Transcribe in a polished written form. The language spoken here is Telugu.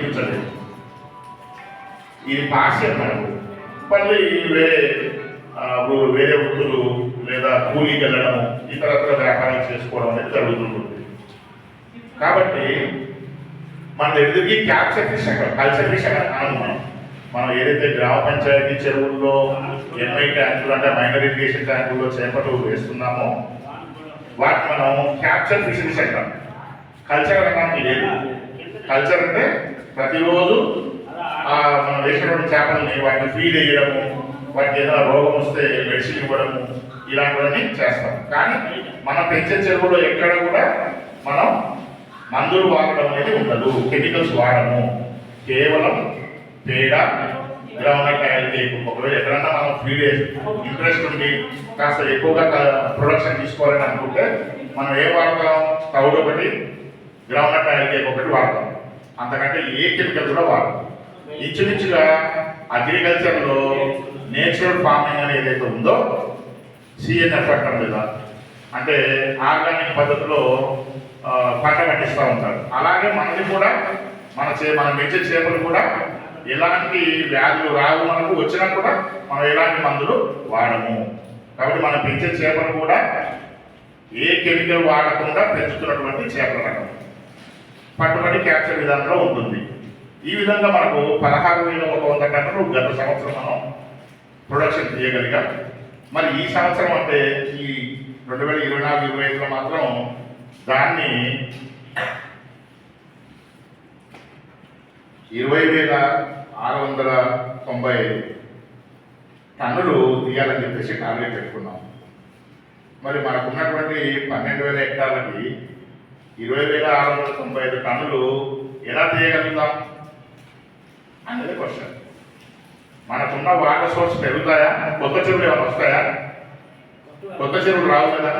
చూపించలేదు. ఇది పార్షియల్ మనకు. మళ్ళీ వేరే వృత్తులు లేదా కూలీకి వెళ్ళడము, ఇతరత్ర వ్యాపారాలు చేసుకోవడం అనేది జరుగుతుంటుంది. కాబట్టి మన ఎదురుకి క్యాప్చర్ ఫిష్ అక్కడ కల్చర్ ఫిష్ అక్కడ కాను. మనం ఏదైతే గ్రామ పంచాయతీ చెరువుల్లో ఎంఐ ట్యాంకులు అంటే మైనర్ ఇరిగేషన్ ట్యాంకుల్లో చేపలు వేస్తున్నామో వాటిని మనం క్యాప్చర్ ఫిషరీస్ అంటాం. కల్చర్ అనడానికి లేదు. కల్చర్ అంటే ప్రతిరోజు మనం వేసినటువంటి చేపలని వాటిని ఫీడ్ వేయడము, వాటికి ఏదైనా రోగం వస్తే మెడిసిన్ ఇవ్వడము, ఇలాంటివన్నీ చేస్తాం. కానీ మనం పెంచే చెరువులో ఎక్కడ కూడా మనం మందులు వాడడం అనేది ఉండదు, కెమికల్స్ వాడము. కేవలం పేడ, గ్రౌండ్ ఆయిల్. ఒకవేళ ఎక్కడన్నా మనం ఫీడ్ ఇంట్రెస్ట్ ఉండి కాస్త ఎక్కువగా ప్రొడక్షన్ తీసుకోవాలని అనుకుంటే మనం ఏం వాడతాం? తౌడు ఒకటి, గ్రౌండ్ ఆయిల్ కేక్ ఒకటి వాడతాం. అంతకంటే ఏ కెమికల్ కూడా వాడతాం. ఇంచుమించుగా అగ్రికల్చర్లో నేచురల్ ఫార్మింగ్ అనేది ఏదైతే ఉందో సిఎన్ఎఫ్ అంటాం కదా, అంటే ఆర్గానిక్ పద్ధతిలో పంట పండిస్తూ ఉంటారు. అలాగే మనది కూడా మనం పెంచే చేపలు కూడా ఎలాంటి వ్యాధులు రావు, మనకు వచ్చినా కూడా మనం ఎలాంటి మందులు వాడము. కాబట్టి మనం పెంచే చేపలు కూడా ఏ కెమికల్ వాడకుండా పెంచుతున్నటువంటి చేపల రకం పట్టుబడి క్యాప్చర్ విధానంలో ఉంటుంది. ఈ విధంగా మనకు 16,100 టన్నులు గత సంవత్సరం మనం ప్రొడక్షన్ చేయగలిగాం. మరి ఈ సంవత్సరం అంటే ఈ 2024-25లో మాత్రం దాన్ని 20,695 టన్నులు తీయాలని చెప్పేసి టార్గెట్ పెట్టుకున్నాం. మరి మనకున్నటువంటి 12,000 హెక్టార్లకి 20,695 టన్నులు ఎలా తీయగలుగుతాం అనేది క్వశ్చన్. మనకున్న వాటర్ సోర్స్ పెరుగుతాయా? కొత్త చెరువులు ఏమైనా వస్తాయా? కొత్త చెరువులు రావు కదా.